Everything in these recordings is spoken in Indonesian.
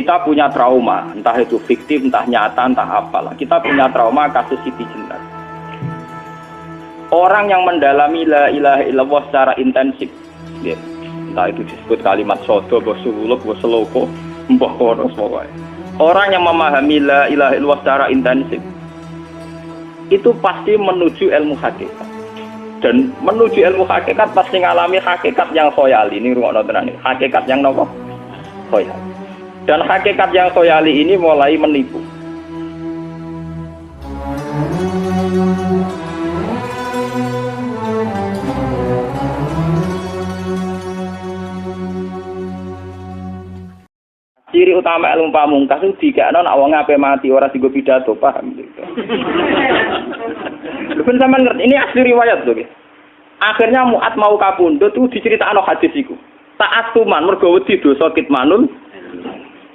Kita punya trauma, entah itu fiktif, entah nyata, entah apalah. Kita punya trauma kasus Siti Jenar. Orang yang mendalami la ilaha illallah secara intensif, ya, entah itu disebut kalimat sodo, bosuluk, boseloko, mbah kono semua. Orang yang memahami la ilaha illallah secara intensif, itu pasti menuju ilmu hakikat. Dan menuju ilmu hakikat pasti ngalami hakikat yang khoyali. Ini rungokno tenan iki. Hakikat yang nopo? Khoyali. Dan hakikat yang khoyali ini mulai menipu. Ciri utama ilmu pamungkas itu dikakno nek wong ape mati ora digo pidato, paham gitu. Ben sampean ngerti ini asli riwayat lho. Akhirnya Mu'ad mau kapundhut itu diceritakno hadis iku. Taat tuman mergo wedi dosa kitmanul.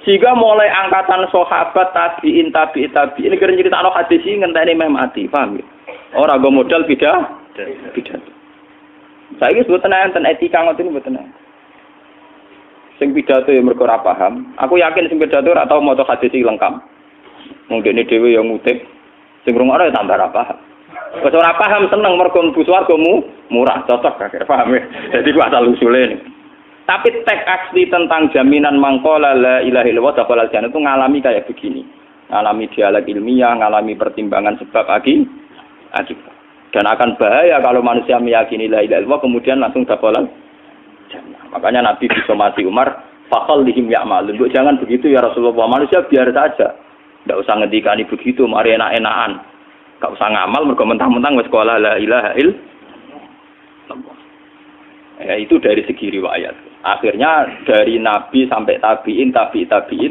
Sehingga mulai angkatan sahabat tabi'in ini kira ceritakno hadis iki ngenteni meh mati, paham ya? Ora go modal pidato. Saiki sebut tenan etika ngoten mboten. Sing pidato ya mergo ora paham. Aku yakin sing pidato ora tau maca hadis iki lengkap. Wong dene dhewe ya ngutip. Sing rungokno ya tambah ora paham. Wes ora paham seneng mergo mlebu swargamu murah, cocok gak paham ya. Jadi ku asal usule ini. Tapi teks asli tentang jaminan mangkola la ilaha illallah dakhalal jannah itu ngalami kayak begini. Ngalami dialog ilmiah, ngalami pertimbangan sebab akibat. Dan akan bahaya kalau manusia meyakini la ilaha illallah kemudian langsung dakhalal jannah. Makanya Nabi disomasi Umar, fakal lihim ya'malun. Jangan begitu ya Rasulullah. Manusia biar saja. Tidak usah ngedikani begitu, mari enak-enakan. Tidak usah ngamal, mergo mentang-mentang wis qala la ilaha illallah. Ya, itu dari segi riwayat. Akhirnya dari Nabi sampai tabi'in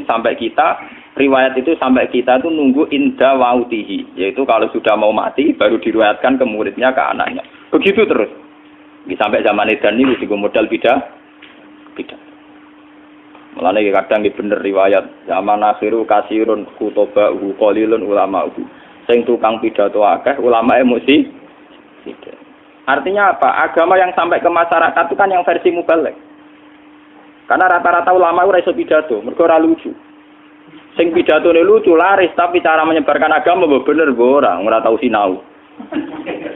sampai kita, riwayat itu sampai kita itu nunggu inda wautihi. Yaitu kalau sudah mau mati, baru diriwayatkan ke muridnya, ke anaknya. Begitu terus. Sampai zaman Edan ini juga modal beda. Mulane kadang bener riwayat zaman akhiru kasirun kutobahu qalilun ulama'uhu. Sing tukang pidato akeh ulamae mesti tidak. Artinya apa? Agama yang sampai ke masyarakat itu kan yang versi mubalek. Karena rata-rata ulama ora iso pidato, mergo ora lucu. Sing pidatone lucu laris tapi cara menyebarkan agama mbok bener mbok ora tau sinau.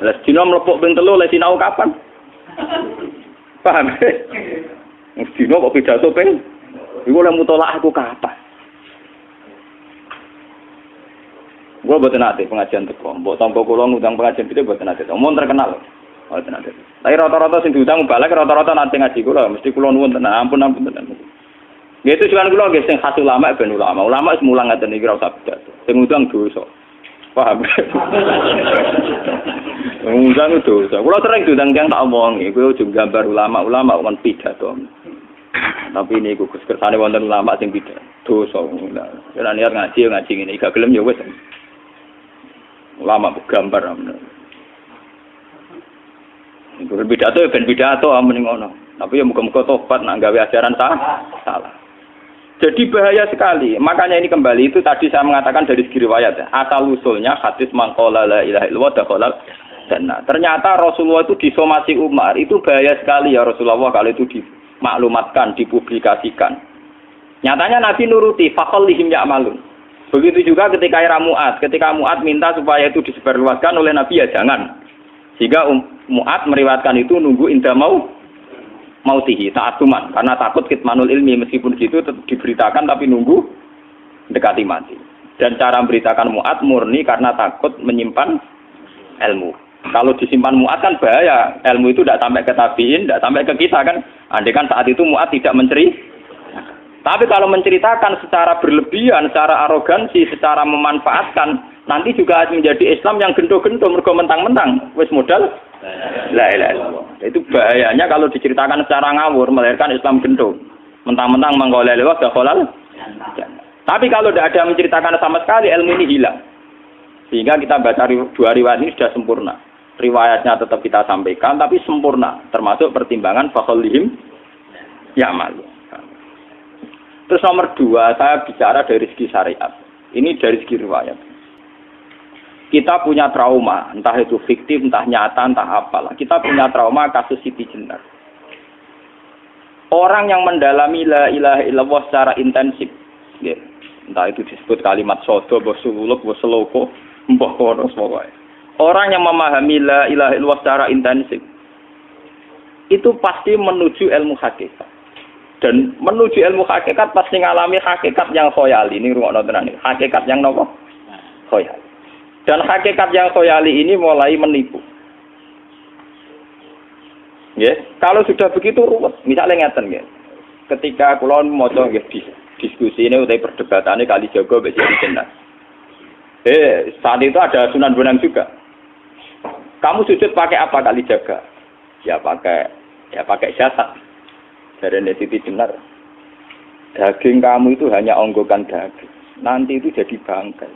Lah dina mlepuk ping 3 le sinau kapan? Paham? Dina kok pidato ping iku lek mutolaah aku kapan? Gua boten ate pengajian teko. Mbok tampa kula ngundang pengajian itu boten ate. Omong terkenal. Boten ate. Tapi rata-rata sing diundang balik rata-rata nanti ngaji kula mesti kula nuwun tenan. Ampun tenan. Nggih itu juan kula nggih sing khas ulama ben ulama. Ulama wis mulang ngaten iki ora usah pidato. Sing ngundang dosa. Paham? Ngundang dosa. Kula sering diundang yang tak omongi, kowe ojo gambar ulama kon pidato. Tapi ini Gus kersane wonten ulama sing pidato. Dosa. Ora niat ngaji ngene, gak gelem ya wis. Ulama gambar amen. Iku pidato ben pidato amen ngono. Tapi ya muga-muga tobat nak gawe ajaran salah. Jadi bahaya sekali. Makanya ini kembali itu tadi saya mengatakan dari segi riwayat ya. Asal usulnya hadis mangqala la ilaha illallah dakhalal jannah. Ternyata Rasulullah itu disomasi Umar. Itu bahaya sekali ya Rasulullah kalau itu dimaklumatkan, dipublikasikan. Nyatanya Nabi nuruti faqal lihim ya'malun. Begitu juga ketika era Mu'ad. Ketika Mu'ad minta supaya itu disebarluaskan oleh Nabi ya jangan. Sehingga Mu'ad meriwayatkan itu nunggu indah mautihi ta'atuman karena takut kitmanul ilmi meskipun gitu tetap diberitakan tapi nunggu dekati mati. Dan cara memberitakan Mu'ad murni karena takut menyimpan ilmu. Kalau disimpan Mu'ad kan bahaya. Ilmu itu tidak sampai ke tabi'in, tidak sampai ke kita kan. Andai kan saat itu Mu'ad tidak tapi kalau menceritakan secara berlebihan, secara arogansi, secara memanfaatkan, nanti juga menjadi Islam yang gento-gento mergo mentang-mentang wis modal la ilaha illallah. Itu bahayanya kalau diceritakan secara ngawur melahirkan Islam gento. Mentang-mentang mangko la ilaha illallah. Tapi kalau tidak ada menceritakan sama sekali ilmu ini hilang. Sehingga kita baca dua riwayat ini sudah sempurna. Riwayatnya tetap kita sampaikan tapi sempurna termasuk pertimbangan fakholihim ya'mal. Terus nomor 2, saya bicara dari segi syariat. Ini dari segi riwayat. Kita punya trauma, entah itu fiktif, entah nyata, entah apalah. Kita punya trauma kasus Siti Jenar. Orang yang mendalami la ilaha illallah secara intensif, Ya, entah itu disebut kalimat sodo, bos suluk, bos seloko, mbah kono semua. Orang yang memahami la ilaha illallah secara intensif itu pasti menuju ilmu hakikat. Dan menuju ilmu hakikat pasti ngalami hakikat yang khoyali. Ini rungokno tenan iki. Hakikat yang nopo? Khoyali. Dan hakikat yang khoyali ini mulai menipu. Ya, kalau sudah begitu ruwet. Misalnya ngeten nggih. Ketika kula maca nggih diskusi ini utai perdebatannya Kalijaga mbek Jenar. Saat itu ada Sunan Bonang juga. Kamu sujud pakai apa Kalijaga? Ya pakai jasad. Dari Siti Jenar. Daging kamu itu hanya onggokan daging. Nanti itu jadi bangkai.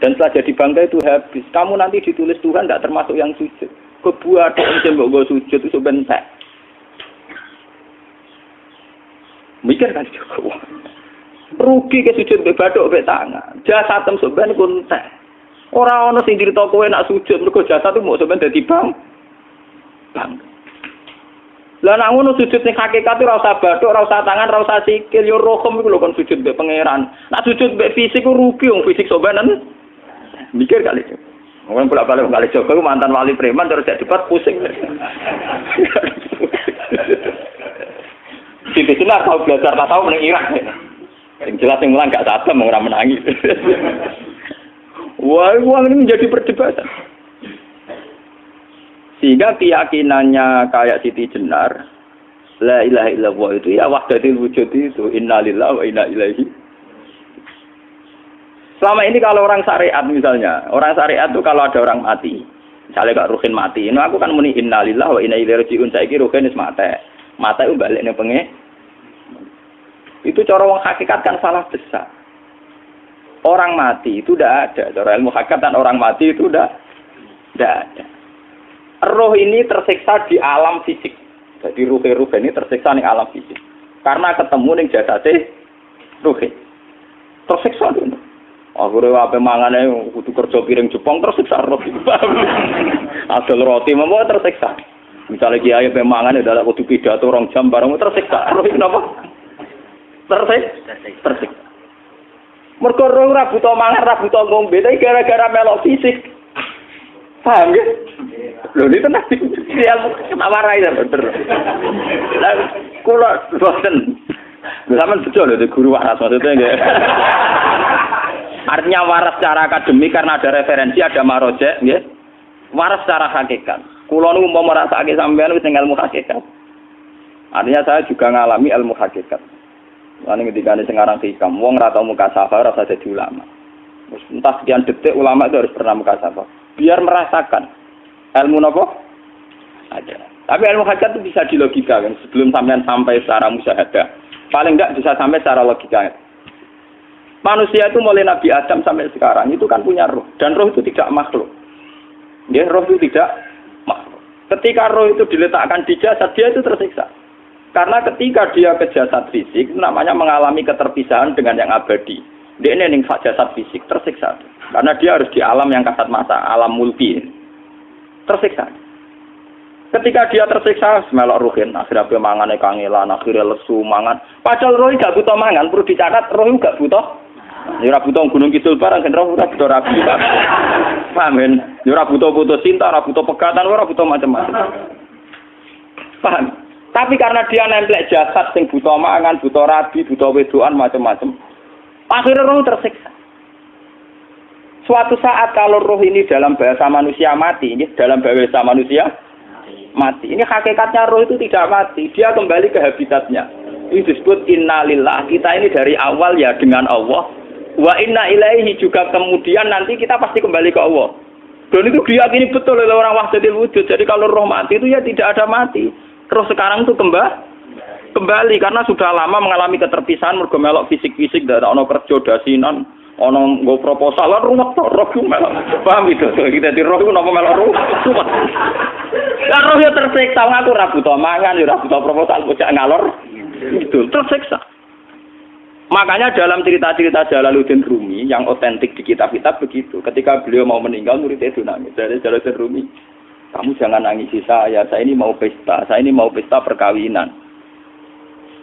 Dan setelah jadi bangkai itu habis. Kamu nanti ditulis Tuhan tidak termasuk yang sujud. Kebuat yang mbok sujud itu bentek. Mikir kan juga. Rugi ke sujud mbek bathuk mbek tangan. Jasad tem sampean ku entek. Ora ana sing crita kowe nak sujud mergo jasad itu mau sampean dadi bang. Lah nak ngono sujud ning hakikat ora usah bathuk, ora usah tangan, ora usah sikil, yo rohem iku lho kon sujud mbek pangeran. Nak sujud mbek fisik ku rugi wong fisik sampean. Mikir kali. Wong bolak-balik kali Joko mantan wali preman terus jadi debat pusing. Siti Jenar tahu belajar tak tahu meneng Irak. Yang jelas yang mulang gak sadam orang menangis. Wah, uang ini menjadi perdebatan. Sehingga keyakinannya kayak Siti Jenar, la ilaha illallah itu ya wahdatul wujud itu innalillahi wa inna ilaihi. Selama ini kalau orang syariat misalnya, orang syariat itu kalau ada orang mati, misalnya Kak Ruhin mati, ini aku kan muni innalillahi wa inna ilaihi raji'un, saiki Ruhin wis mati. Mata itu balik ning penge. Itu cara wong hakikat kan salah besar. Orang mati itu tidak ada. Cara ilmu hakikat dan orang mati itu tidak ada. Roh ini tersiksa di alam fisik. Jadi ruh-ruh ini tersiksa di alam fisik. Karena ketemu ning jasate ruh. Tersiksa dulu. Akhire wae mangane kudu kerja piring Jepang tersiksa roh. Adol roti memang tersiksa. Misalnya kiai pemangan adalah kudu pidato 2 jam bareng tersiksa. Roh kenapa? Tersiksa. Mergo roh ora buta mangan, ora buta ngombe, tapi gara-gara melok fisik. Paham ya? Lho ini tenang ilmu warai ya bener. Lah kula boten. Sampeyan betul lho guru waras maksudnya nggih. Artinya waras secara akademik karena ada referensi, ada marojek nggih. Waras secara hakikat. Kulo niku mau merasake sampean wis ilmu hakikat. Artinya saya juga ngalami ilmu hakikat. Lan ketika sing aran hikam, wong ora tau mukasafah ora usah dadi ulama. Wis entah sekian detik ulama itu harus pernah mukasafah. Biar merasakan ilmu napa? Ada. Tapi ilmu hakikat itu bisa dilogika kan sebelum sampean sampai secara musyahadah. Paling enggak bisa sampai secara logika. Manusia itu mulai Nabi Adam sampai sekarang itu kan punya roh dan roh itu tidak makhluk. Ya, roh itu tidak makhluk. Ketika roh itu diletakkan di jasad, dia itu tersiksa. Karena ketika dia ke jasad fisik, namanya mengalami keterpisahan dengan yang abadi. Dia ini ning jasad fisik, tersiksa. Karena dia harus di alam yang kasat mata, alam mulki. Tersiksa. Ketika dia tersiksa, melok ruhin, akhirnya mangan kangelan, akhirnya lesu mangan. Padahal roh gak butuh mangan, perlu dicatat roh gak butuh. Ya ora butuh gunung kidul barang, kan ora butuh rapi. Paham kan? Ya ora butuh putus cinta, ora butuh pegatan, ora butuh macam-macam. Paham? Tapi karena dia nemplek jasad sing butuh mangan, butuh rabi, butuh wedoan macam-macam. Akhirnya roh tersiksa. Suatu saat kalau roh ini dalam bahasa manusia mati, ini dalam bahasa manusia mati. Ini hakikatnya roh itu tidak mati, dia kembali ke habitatnya. Ini disebut innalillah. Kita ini dari awal ya dengan Allah. Wa inna ilaihi juga kemudian nanti kita pasti kembali ke Allah. Dan itu diyakini betul oleh orang wahdatul wujud. Jadi kalau roh mati itu ya tidak ada mati. Roh sekarang itu kembali karena sudah lama mengalami keterpisahan mergo melok fisik-fisik dari ono kerja dasinan, ono nggo proposal lan ruwet roh melok. Paham itu? Kita di roh itu napa melok roh. Lah roh ya tersiksa ngaku ora butuh mangan, ya ora butuh proposal bocah ngalor. Itu tersiksa. Makanya dalam cerita-cerita Jalaluddin Rumi yang otentik di kitab-kitab begitu. Ketika beliau mau meninggal, muridnya itu nangis. Dari Jalaluddin Rumi, kamu jangan nangisi saya ini mau pesta perkawinan.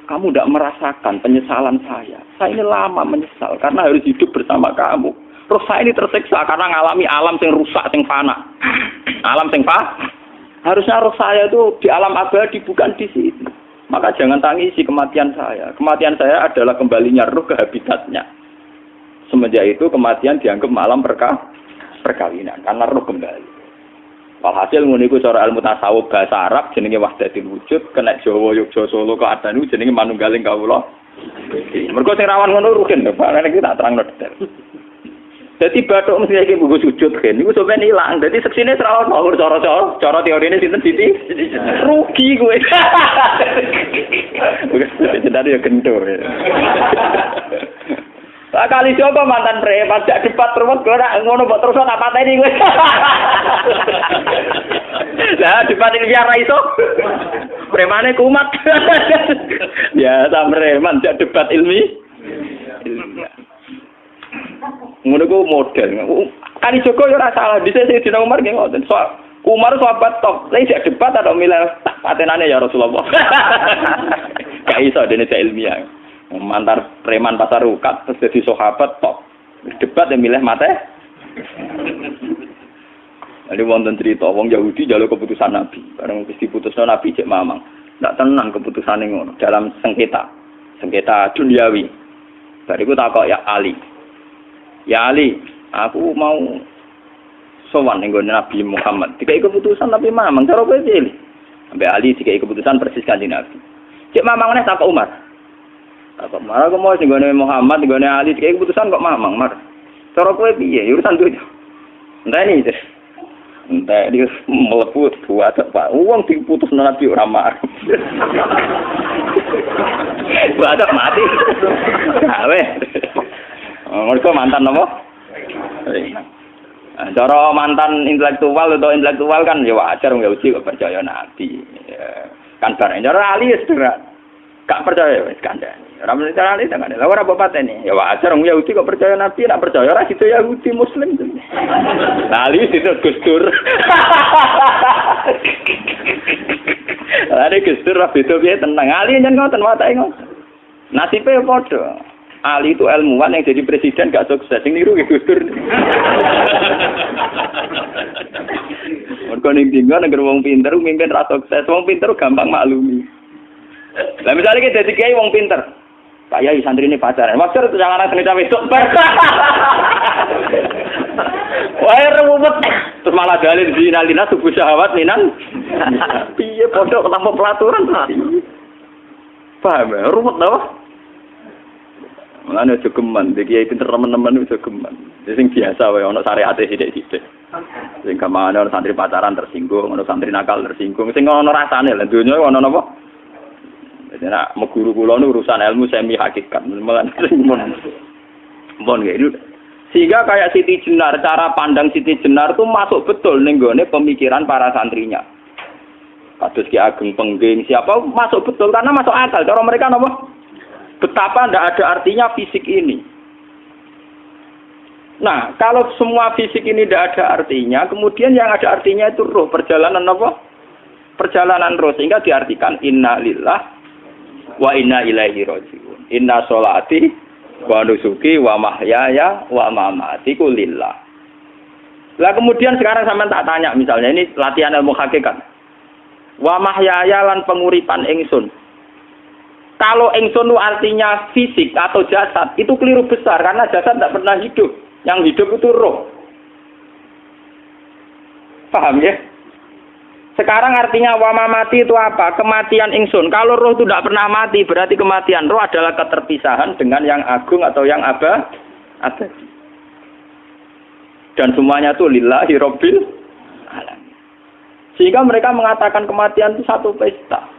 kamu tidak merasakan penyesalan saya. Saya ini lama menyesal karena harus hidup bersama kamu. Terus saya ini tersiksa karena ngalami alam yang rusak, yang fana. Alam yang fana. Harusnya roh saya itu di alam abadi, bukan di sini. Maka jangan tangisi kematian saya. Kematian saya adalah kembalinya roh ke habitatnya. Semenjak itu kematian dianggap malam perkawinan karena roh kembali. Walhasil ngono iku cara ilmu tasawuf bahasa Arab jenenge wahdatul wujud, kena Jawa Yogya Solo keadaan iku jenenge manunggaling kawula. Mergo sing rawan ngono rugen lho, Pak. Nek iki tak terangno detail. Dadi bathuk mesti iki buku sujud kan niku sampeyan ilang. Dadi seksine ora ono cara teorine sinten Siti. Rugi kowe. Bukan jadi ya kentur. Kali coba mantan preman jak debat terus kowe ora ngono mbok terus tak pateni kowe. Lah debat iki biar ra iso. Premane kumat. Ya ta preman jak debat ilmi. Ngono ku model. Kali Joko yo ora salah, dhisik Sayyidina Umar nggih ngoten. Umar sahabat top, lha sik debat atau milih tak patenane ya Rasulullah. Gak iso dene ilmiah. Mantar preman pasar rukat terus jadi sahabat top. Debat yang milih mate. Ada wonten cerita wong Yahudi njaluk keputusan Nabi. Bareng wis diputusno Nabi cek mamang. Ndak tenang keputusane ngono dalam sengketa duniawi. Bariku takok ya Ali. Ya Ali, aku mau sowan ning Nabi Muhammad. Dikai keputusan tapi mamang cara kowe pilih. Sampai Ali dikai keputusan persis kanjeng Nabi. Cek mamang neh takok Umar. Apa marah aku mau singgone Muhammad, singgone Ali, kayak keputusan kok mamang mar. Cara kowe piye? Urusan duit. Entah ini, entah dia meleput buat apa? Uang diputus Nabi ora marah. Buat mati. Gawe. Mereka mantan apa? Cara mantan intelektual kan ya wajar nggak uji kok percaya Nabi. Kan bareng cara Ali ya gak percaya wis kandhani. Ora mesti cara ali tenan. Lah ora bapatene. Ya wajar wong Yahudi kok percaya Nabi, nek percaya ora situ Yahudi Muslim. Lah ali situ Gus Dur. Are Gus Dur ra beda piye tenang. Ali nyen ngoten watake ngoten. Nasibe padha. Ali itu ilmuwan yang jadi presiden gak sukses. Sing niru Gus Dur. Mergo ning dinggo nek wong pinter mimpin ra sukses. Wong pinter gampang maklumi. Lah misalnya kita jadi kiai wong pinter, Pak Yai santri ini pacaran, maksud jangan anak cerita besok ber. Wah ruwet, terus malah dalil zinalina subuh syahwat minan. Piye pondok tanpa pelaturan paham ya, ruwet tau. Mulane aja geman, iki kiai pinter teman-teman aja geman. Sing biasa wae ana syariate sithik-sithik. Sing kamane ana santri pacaran tersinggung, ana santri nakal tersinggung, sing ana rasane lha donya ana napa? Jadi nak meguru kula nu urusan ilmu semi hakikat. Mon gitu. Sehingga kayak Siti Jenar, cara pandang Siti Jenar itu masuk betul ning gone pemikiran para santrinya. Kados Ki Ageng Pengging siapa masuk betul karena masuk akal. Cara mereka napa? Betapa ndak ada artinya fisik ini. Nah, kalau semua fisik ini tidak ada artinya, kemudian yang ada artinya itu roh, perjalanan apa? Perjalanan roh, sehingga diartikan inna lillah wa inna ilaihi raji'un. Inna sholati wa nusuki wa mahyaya wa mamati ku lillah. Lah kemudian sekarang sampean tak tanya misalnya ini latihan ilmu hakikat. Wa mahyaya lan penguripan ingsun. Kalau ingsun itu artinya fisik atau jasad, itu keliru besar karena jasad tidak pernah hidup. Yang hidup itu roh. Paham ya? Sekarang artinya wama mati itu apa? Kematian ingsun. Kalau roh itu tidak pernah mati, berarti kematian roh adalah keterpisahan dengan yang agung atau yang abadi. Dan semuanya itu lillahi rabbil alamin. Sehingga mereka mengatakan kematian itu satu pesta.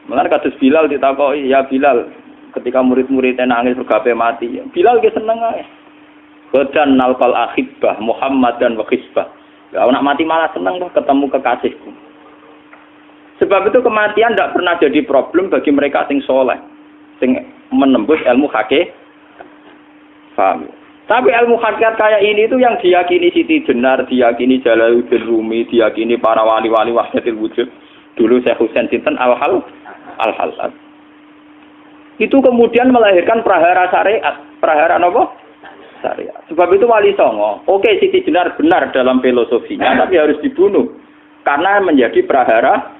Mulane kados Bilal ditakoki, ya Bilal, ketika murid-muridnya nangis bergape mati, Bilal ki seneng ae. Godan nalqal ahibbah Muhammad dan wa hisbah. Kalau nak mati malah senang tuh ketemu kekasihku. Sebab itu kematian tidak pernah jadi problem bagi mereka sing soleh, sing menembus ilmu hakikat. Paham? Tapi ilmu hakikat kayak ini itu yang diyakini Siti Jenar, diyakini Jalaluddin Rumi, diyakini para wali-wali wahdatul wujud. Dulu Syekh Husain Sinten Al-Hal al-halal. Itu kemudian melahirkan prahara syariat. Prahara apa? Syariat. Sebab itu Wali Songo, oke Siti Jenar benar dalam filosofinya, tapi harus dibunuh. Karena menjadi prahara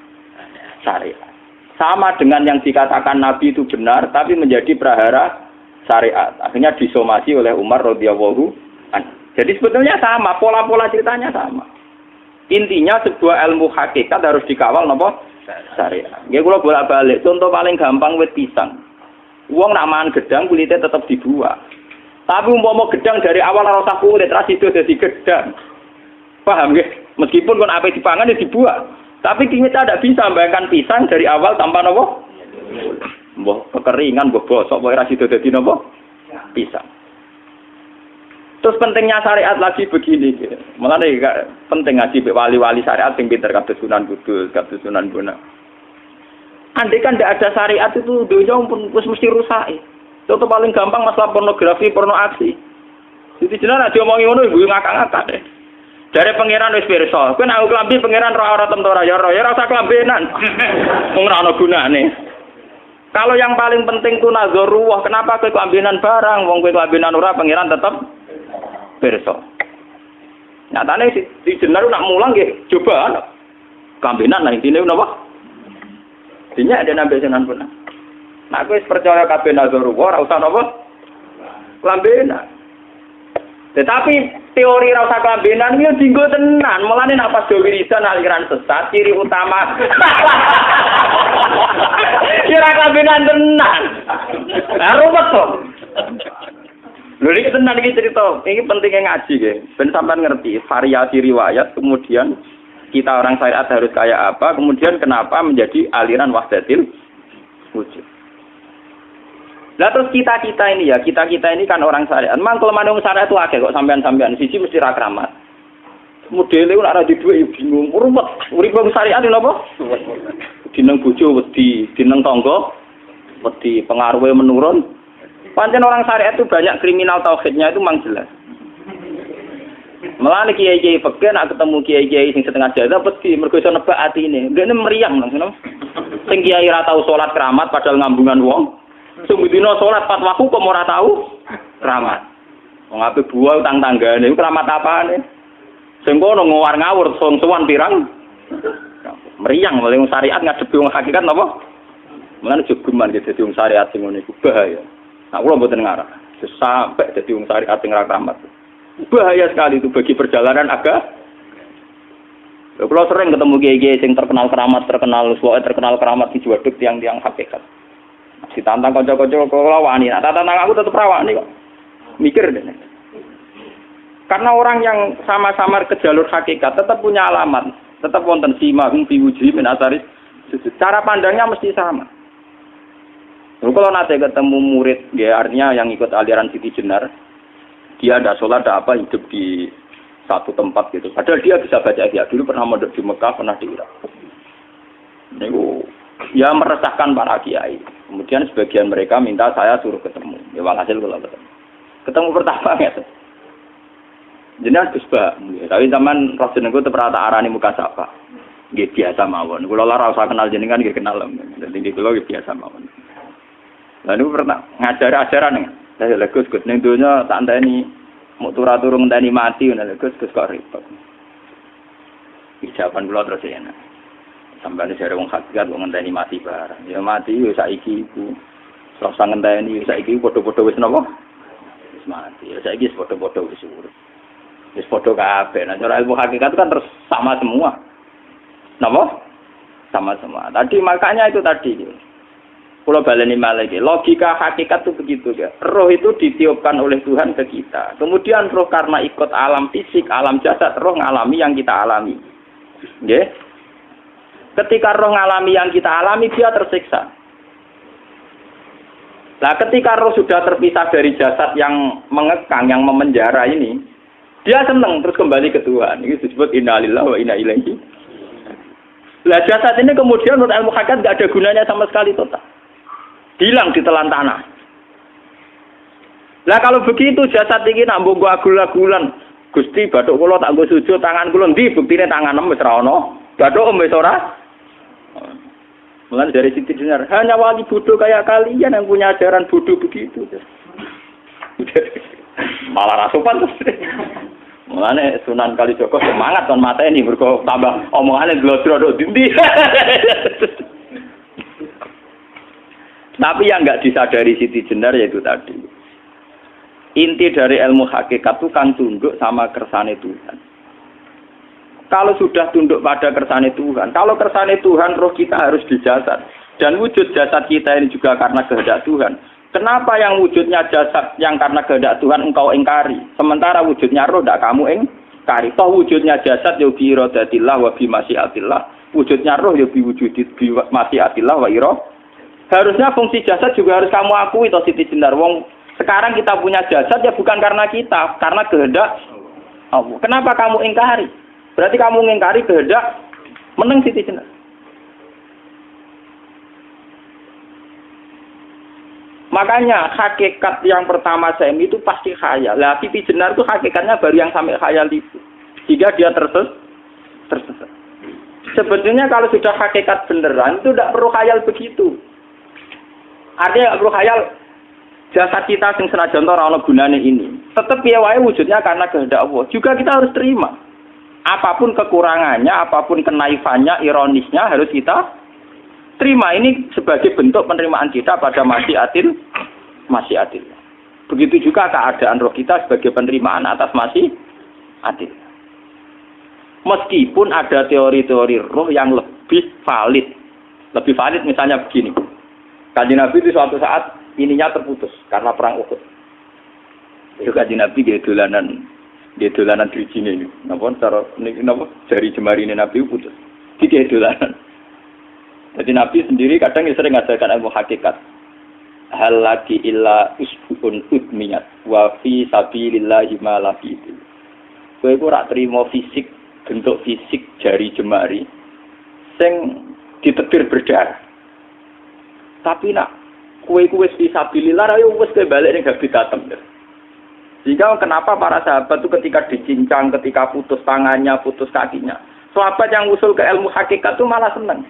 syariat. Sama dengan yang dikatakan Nabi itu benar, tapi menjadi prahara syariat. Akhirnya disomasi oleh Umar radhiyallahu anhu. Jadi sebetulnya sama, pola-pola ceritanya sama. Intinya sebuah ilmu hakikat harus dikawal napa? Syariat. Nggih kula bolak-balik, contoh paling gampang wit pisang. Wong nak mangan gedang kulitnya tetap dibuang. Tapi umpama gedang dari awal ora usah kulit, ra sido dadi gedang. Paham nggih? Meskipun kon ape dipangan ya dibuang. Tapi kita tidak bisa membayangkan pisang dari awal tanpa napa? Mbah kekeringan, mbah bosok, mbah ra sido dadi napa? Pisang. Terus pentingnya syariat lagi begini, mulane penting ngaji wali-wali syariat yang pinter kados Sunan Kudus, kados Sunan Bonang. Andai kan tidak ada syariat itu dunia pun mesti rusak. Contoh paling gampang masalah pornografi, porno aksi. Jadi jenar diomongi ngono ibu ngakak-ngakak deh. Dari pangeran wis pirsa, kowe nek klambi pangeran ora tem ora ya ora usah klambenan. Wong ora ana gunane. Kalau yang paling penting ku nazarullah, kenapa kowe klambenan barang, wong kowe klambenan ora pangeran tetep pirsa. Nyatane si jenar nak mulang nggih coba klambenan lah intine napa? Dinya ada nabi Sunan Bonang. Nah, aku percaya kabeh nazarullah ora usah napa? Klambenan. Tetapi teori ora usah klambenan iki dinggo tenan. Mulane nek pas wiridan aliran sesat ciri utama. Kira klambenan tenan. Lah ruwet to. Lho iki tenan iki cerita. Iki pentingnya ngaji nggih. Ben sampean ngerti variasi riwayat kemudian kita orang syariat harus kayak apa, kemudian kenapa menjadi aliran wahdatil wujud. Nah terus kita-kita ini ya, kita-kita ini kan orang syariat. Memang kelemahan orang syariat itu akeh kok sampean-sampean. Siji mesti ra kramat. Modele ora di duwe bingung, ruwet. Urip wong syariat lho apa? Dineng bojo wedi, dineng tangga wedi, pengaruhe menurun. Pancen orang syariat itu banyak kriminal tauhidnya itu memang jelas. Malah kiai-kiai fikih nak ketemu kiai-kiai sing setengah jadah wedi mergo iso nebak atine. Ndekne meriang langsung. Sing kiai ra tau salat keramat padahal ngambungan wong. Sumbu dina salat 4 waktu kok ora tau keramat. Wong ape buah utang tanggane iku keramat apane? Sing kono ngawur-ngawur sowan pirang. Meriang oleh wong syariat ngadepi wong hakikat napa? Mulane jogeman gitu dadi wong syariat sing ngene iku bahaya. Nah kula mboten ngarah. Sampai dadi wong syariat sing ra keramat. Bahaya sekali itu bagi perjalanan agama. Kalau sering ketemu kiai-kiai yang terkenal keramat, terkenal keramat di Juwaduk tiang-tiang hakikat. Si tantang kocok-kocok kalau wani, nah tantang aku tetap rawani kok. Mikir deh. Karena orang yang sama-sama ke jalur hakikat tetap punya alamat, tetap wonten simahum biwujuhi min asaris. Cara pandangnya mesti sama. Kalau nanti ketemu murid, ya artinya yang ikut aliran Siti Jenar, dia ada sholat, ada apa, hidup di satu tempat gitu. Padahal dia bisa baca ihya. Dulu pernah mondok di Mekah, pernah di Irak. Itu ya meresahkan para kiai. Kemudian sebagian mereka minta saya suruh ketemu. Ya walhasil kalau ketemu. Ketemu pertama gitu. Jenengan Gus Ba, tapi zaman roh jenengku teu pernah tak arani muka sapa. Nggih biasa mawon. Kula ora usah kenal jenengan nggih kenal. Dadi kula nggih biasa mawon. Lah niku pernah ngajari ajaran. Lah Gus ning donya tak enteni mau turu ngenteni mati ngono Gus kok repot. Jawaban kula terus ya. Sampai jare wong hakikat wong ngenteni mati barang. Ya mati yo saiki iku. Ora usah ngenteni saiki padha-padha wis napa? Wis mati. Ya saiki wis padha-padha wis urip. Wis padha kabeh. Nah cara ilmu hakikat itu kan terus sama semua. Napa? Sama semua. Tadi makanya itu tadi. Kalau baleni malih logika hakikat itu begitu ya. Roh itu ditiupkan oleh Tuhan ke kita. Kemudian roh karena ikut alam fisik, alam jasad, roh ngalami yang kita alami. Nggih. Ketika roh ngalami yang kita alami dia tersiksa. Nah, ketika roh sudah terpisah dari jasad yang mengekang, yang memenjara ini, dia senang terus kembali ke Tuhan. Ini disebut innalillahi wa inna ilaihi. Lah jasad ini kemudian menurut ilmu hakikat enggak ada gunanya sama sekali total. Hilang di telan tanah. Lah kalau begitu jasad iki nak mbok agul-agulan, Gusti bathuk kula tak nggo sujud tangan kula ndi buktine tangan wis ra ono. Bathuk wis ora. Mulai dari Siti Jenar, hanya wali bodoh kayak kalian yang punya ajaran bodoh begitu. Malah rasupan terus. Mulane Sunan Kalijaga semangat kon mateni mergo tambah omongane glodro dindi. Tapi yang enggak disadari Siti Jenar yaitu tadi. Inti dari ilmu hakikat itu kan tunduk sama kersane Tuhan. Kalau sudah tunduk pada kersane Tuhan, kalau kersane Tuhan roh kita harus di jasad. Dan wujud jasad kita ini juga karena kehendak Tuhan. Kenapa yang wujudnya jasad yang karena kehendak Tuhan engkau ingkari? Sementara wujudnya roh tidak kamu ingkari. Toh wujudnya jasad ya bi iradatillah wa bi masyiatillah. Wujudnya roh ya bi wujudit bi masyiatillah wa ira. Harusnya fungsi jasad juga harus kamu akui toh Siti Jenar. Wong sekarang kita punya jasad ya bukan karena kita, karena kehendak Allah. Kenapa kamu ingkari? Berarti kamu ingkari kehendak meneng Siti Jenar. Makanya hakikat yang pertama saya itu pasti khayal. Lah Siti Jenar itu hakikatnya baru yang sampai khayal itu. Sehingga dia tersesat. Sebetulnya kalau sudah hakikat beneran itu tidak perlu khayal begitu. Artinya tidak perlu khayal jasad kita sing senajan ora ana gunane ini. Tetap ya wae wujudnya karena kehendak Allah. Juga kita harus terima. Apapun kekurangannya, apapun kenaifannya, ironisnya harus kita terima. Ini sebagai bentuk penerimaan kita pada masyiatil. Begitu juga keadaan roh kita sebagai penerimaan atas masyiatil. Meskipun ada teori-teori roh yang lebih valid. Lebih valid misalnya begini. Kanjeng Nabi itu suatu saat ininya terputus karena perang Uhud. Itu Kanjeng Nabi dia dolanan drijine ini. Napa cara napa jari jemari Nabi putus. Dia dolanan. Jadi Nabi sendiri kadang sering ngajarkan ilmu hakikat. Hal lagi illa usbun udmiyat wa fi sabilillahi ma lafitu. Kowe ora trimo fisik, bentuk fisik jari jemari sing ditetir berdarah. Tapi nak kowe wis fi sabilillah ayo wis balik ning habitatem. Sehingga kenapa para sahabat itu ketika dicincang, ketika putus tangannya, putus kakinya, sahabat yang usul ke ilmu hakikat itu malah senang.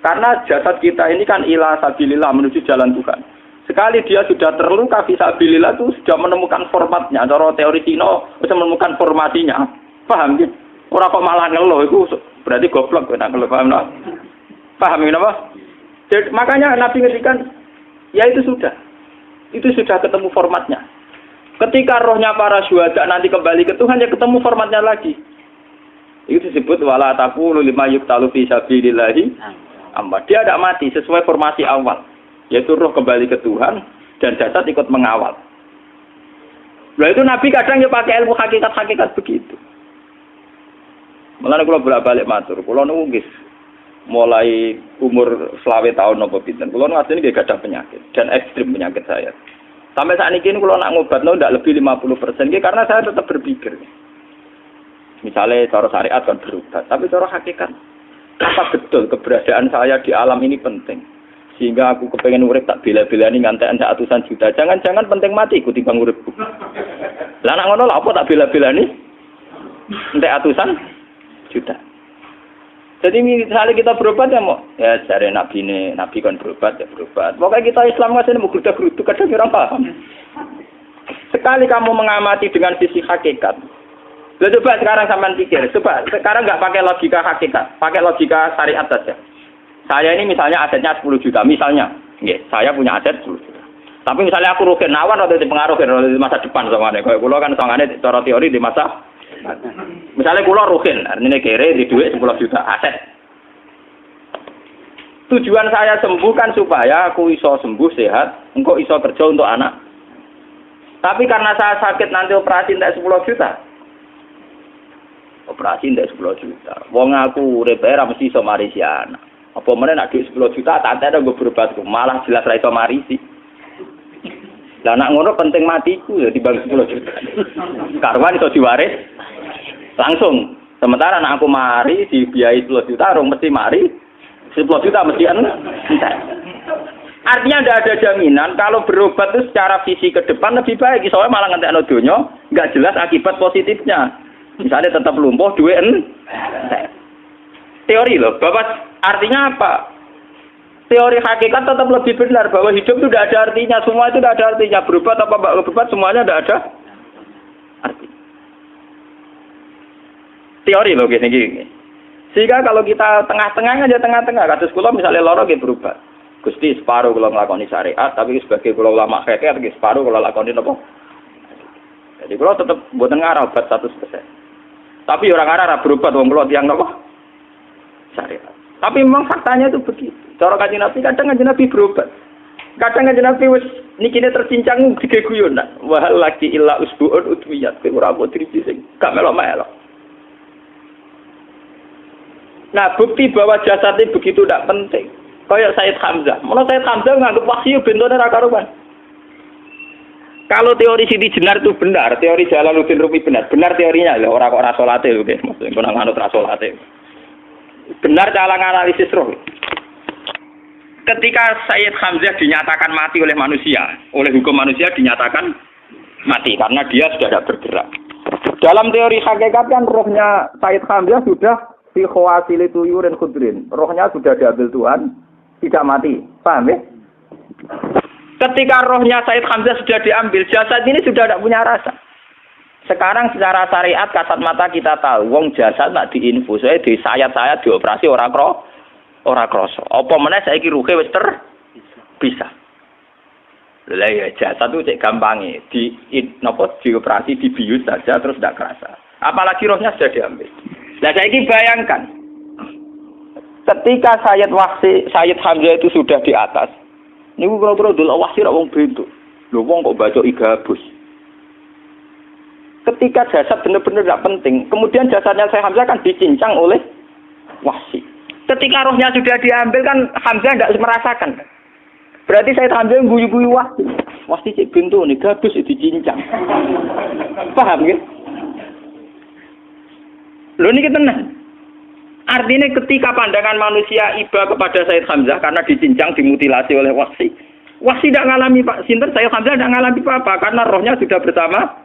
Karena jasad kita ini kan ila sabilillah menuju jalan Tuhan. Sekali dia sudah terluka fisabilillah itu sudah menemukan formatnya. Cara teori Cina sudah menemukan formasinya. Paham gitu? Orang kok malah ngeluh itu berarti goblok kena ngeluh. Paham tak? Paham kenapa? Jadi, makanya Nabi ngertikan ya itu sudah ketemu formatnya. Ketika rohnya para syuhada nanti kembali ke Tuhan ya ketemu formatnya lagi. Itu disebut wala taqulu lima yuqtalu fi sabilillahi. Dia tidak mati sesuai formasi awal, yaitu roh kembali ke Tuhan dan jasad ikut mengawal. Nah itu Nabi kadang ya pakai ilmu hakikat begitu. Mulane kula bolak-balik matur, kula niku nggih mulai umur 20 tahun napa pinten. Kula niku asline nggih gadah penyakit dan ekstrim penyakit saya. Sampai saat ini kula nak ngobatno ndak lebih 50% nggih karena saya tetap berpikir. Misalnya cara syariat kan berobat, tapi cara hakikat apa betul keberadaan saya di alam ini penting sehingga aku kepengen urip tak bela-belani ngantek ratusan juta. Jangan-jangan penting mati ikuti bang uripku. Lah nek ngono lha apa tak bela-belani entek ratusan juta. Jadi misalnya kita berobat ya mau ya cari nabi kan berobat ya berobat. Pokoknya kita Islam ngasih mau geruda-gerudu kadang orang paham. Sekali kamu mengamati dengan sisi hakikat. Coba sekarang sampean pikir, coba sekarang nggak pakai logika hakikat, pakai logika syariat saja. Saya ini misalnya asetnya 10 juta, misalnya, saya punya aset 10 juta. Tapi misalnya aku rugi nawan atau dipengaruhi di masa depan sama nih, kalau kulo kan soalnya cara teori di masa, misalnya kulo rugi, artinya kere di duit 10 juta aset. Tujuan saya sembuh kan supaya aku iso sembuh sehat, engkau iso kerja untuk anak. Tapi karena saya sakit nanti operasi tidak 10 juta. Operasi ndak 10 juta. Wong aku urip era mesti iso marisi anak. Apa meneh nek dhuwit 10 juta tak ada nggo berobat malah jelas ra iso marisi. Lah nek ngono penting matiku ya dibanding 10 juta. Karwan iso diwaris langsung. Sementara anak aku mari dibiayai 10 juta rong mesti mari 10 juta mesti entek. Artinya tidak ada jaminan kalau berobat itu secara visi ke depan lebih baik. Soalnya malah ngentekno donya enggak jelas akibat positifnya. Misalnya tetap lumpuh, duit teori loh. Bapak artinya apa? teori hakikat tetap lebih benar bahwa hidup itu tidak ada artinya, semua itu tidak ada artinya. Berobat apa enggak berobat semuanya tidak ada arti. Teori loh gini. Sehingga kalau kita tengah-tengah aja tengah-tengah, kasus kula misalnya loro nggih berobat. Gusti separuh kula nglakoni syariat, tapi sebagai kula ulama fikih iki separuh kula lakoni apa? Jadi kula tetep mboten ngarah obat 100%. Tapi orang ngarah berobat wong kula tiyang napa? Syariat. Tapi memang faktanya itu begitu. Cara Kanjeng Nabi kadang Kanjeng Nabi berobat. Kadang Kanjeng Nabi wis nikine tercincang dige guyonan. Wahal laki illa usbuun udwiyat. Ora apa driji sing gak melok-melok. Nah, bukti bahwa jasad ini begitu tidak penting. Kayak Sayyid Hamzah. Mulai Sayyid Hamzah nganggep wahyu bentone ra karuan. Kalau teori Siti Jenar itu benar, teori Jalaluddin Rumi benar teorinya lho, ora kok ra salate lho nggih, maksudnya kok nganut ra salate. Benar cara analisis roh. Ketika Sayyid Hamzah dinyatakan mati oleh manusia, oleh hukum manusia dinyatakan mati karena dia sudah tidak bergerak. Dalam teori hakikat kan rohnya Sayyid Hamzah sudah fi khawasili tuyurin khudrin. Rohnya sudah diambil Tuhan, tidak mati. Paham ya? Ketika rohnya Sayyid Hamzah sudah diambil, jasad ini sudah tidak punya rasa. Sekarang secara syariat kasat mata kita tahu, wong jasad nak diinfus, di sayat-sayat dioperasi ora kroso. Apa meneh saiki ruhe wis bisa. Lah ya jasad itu cek gampange, dioperasi dibius saja terus tidak kerasa. Apalagi rohnya sudah diambil. Nah saiki bayangkan, ketika Sayyid Hamzah itu sudah di atas, niku kira-kira delok wahsi ra wong bentuk. Lho wong kok baca igabus. Ketika jasad benar-benar tidak penting, kemudian jasadnya Sayyid Hamzah kan dicincang oleh wahsi. Ketika rohnya sudah diambil kan Hamzah tidak merasakan. Berarti Sayyid Hamzah guyu-guyu wahsi. Wahsi cek bentuk nih gabus dicincang. Paham ya? Lho niki tenan. Artinya ketika pandangan manusia iba kepada Sayyid Hamzah karena dicincang, dimutilasi oleh wahsi. Wahsi tidak mengalami Pak Sinten, Sayyid Hamzah tidak mengalami apa-apa karena rohnya sudah bersama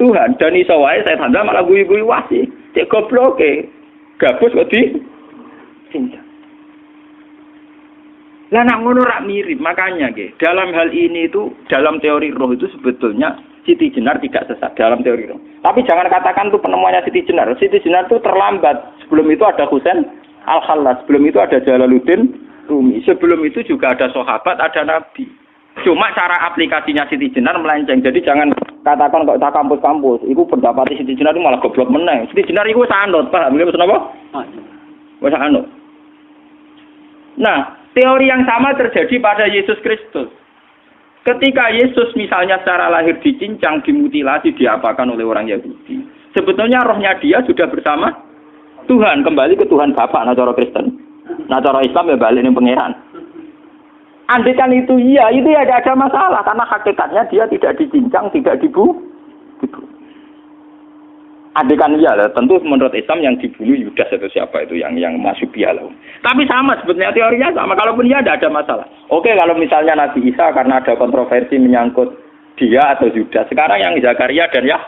Tuhan. Dan iso wae Sayyid Hamzah malah guyu-guyu wahsi. Cek gobloke. Gabus kok dicincang. Lah nak ngono rak mirip, makanya nggih. Dalam hal ini itu dalam teori roh itu sebetulnya Siti Jenar tidak sesat dalam teori roh. Tapi jangan katakan itu penemuannya Siti Jenar. Siti Jenar itu terlambat. Sebelum itu ada Husain Al-Khallas, sebelum itu ada Jalaluddin Rumi. Sebelum itu juga ada sahabat, ada nabi. Cuma cara aplikasinya Siti Jenar melenceng. Jadi jangan katakan kok tak kampus-kampus, iku pendapat Siti Jenar itu malah goblok meneh. Siti Jenar iku wis anut, paham nggih maksud apa? Wis anut. Nah, teori yang sama terjadi pada Yesus Kristus. Ketika Yesus misalnya secara lahir dicincang, dimutilasi, diapakan oleh orang Yahudi. Sebetulnya rohnya dia sudah bersama Tuhan, kembali ke Tuhan Bapa, nah cara Kristen. Nah cara Islam ya balik ning pangeran. Andaikan itu iya, itu ya tidak ada masalah karena hakikatnya dia tidak dicincang, tidak dibunuh. Andaikan iya lah, tentu menurut Islam yang dibunuh Yudas atau siapa itu yang masuk bialah. Tapi sama sebetulnya teorinya sama. Kalaupun iya tidak ada masalah. Oke, kalau misalnya Nabi Isa karena ada kontroversi menyangkut dia atau Yudas. Sekarang yang Zakaria dan ya.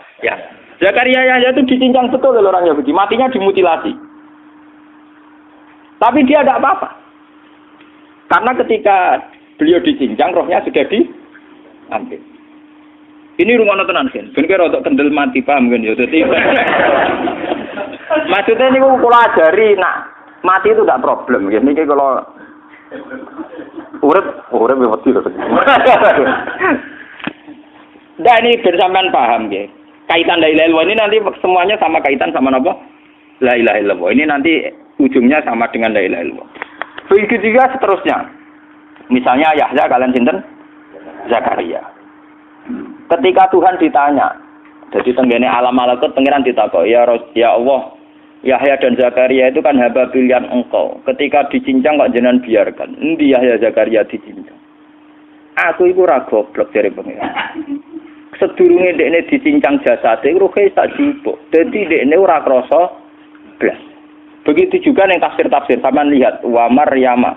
Zakaria Yahya itu dicincang betul oleh orang Yahudi, matinya dimutilasi. Tapi dia tidak apa-apa. Karena ketika beliau dicincang, rohnya sudah diambil. Ini rumah tenan kan, ben kira untuk kendel mati paham kan ya. Jadi maksudnya ini kalau ajari, nak mati itu tidak problem. Ini kalau urip mati loh. Nah ini bersamaan paham ya. Kaitan la ilaha illallah ini nanti semuanya sama kaitan sama apa? La ilaha illallah. Ini nanti ujungnya sama dengan la ilaha illallah. Begitu juga seterusnya. Misalnya Yahya kalian sinten? Zakaria. Ketika Tuhan ditanya, jadi tenggene alam malakut pengiran ditakok, ya Allah, Yahya dan Zakaria itu kan hamba pilihan engkau. Ketika dicincang kok jenengan biarkan. Endi Yahya Zakaria dicincang? Aku iku ora goblok dari pengiran. Sedurunge dekne dicincang jasate ruhe tak jupuk. Dadi dekne ora krasa blas. Begitu juga ning tafsir-tafsir sampean lihat wa Maryama.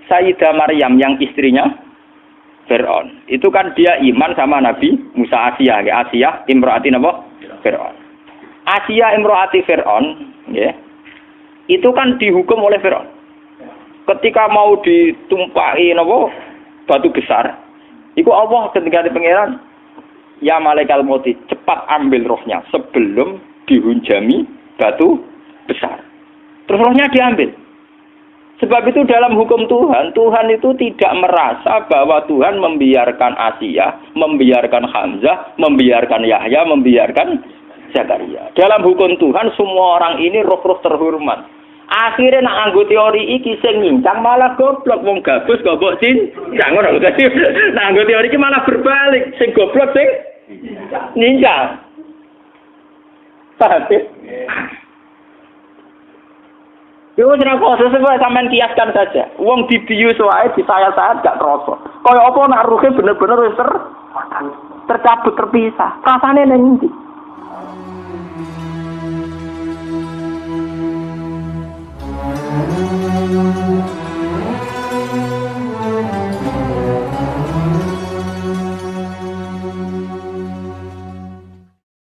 Sayyidah Maryam yang istrinya Fir'aun. Itu kan dia iman sama Nabi Musa Asiyah, ya Asiyah imro'ati napa? Fir'aun. Asiyah imro'ati Fir'aun, ya. Itu kan dihukum oleh Fir'aun. ketika mau ditumpaki napa batu besar, iku Allah ketika di pangeran, ya malaikal mauti, cepat ambil rohnya sebelum dihunjami batu besar. Terus rohnya diambil. Sebab itu dalam hukum Tuhan, Tuhan itu tidak merasa bahwa Tuhan membiarkan Asia, membiarkan Hamzah, membiarkan Yahya, membiarkan Zakaria. Dalam hukum Tuhan semua orang ini roh-roh terhormat. Akhirnya nak anggo teori iki sing nyincang malah goblok, wong gabus goblok cincang ngono lho. Nah anggo teori iki malah berbalik, sing goblok sing nyincang. Paham? Yo ora kok sesuai sampean kiaskan saja. Wong dibius wae disayat-sayat gak krasa. Kaya apa nak ruhe bener-bener wis tercabut terpisah. Rasane ning ndi?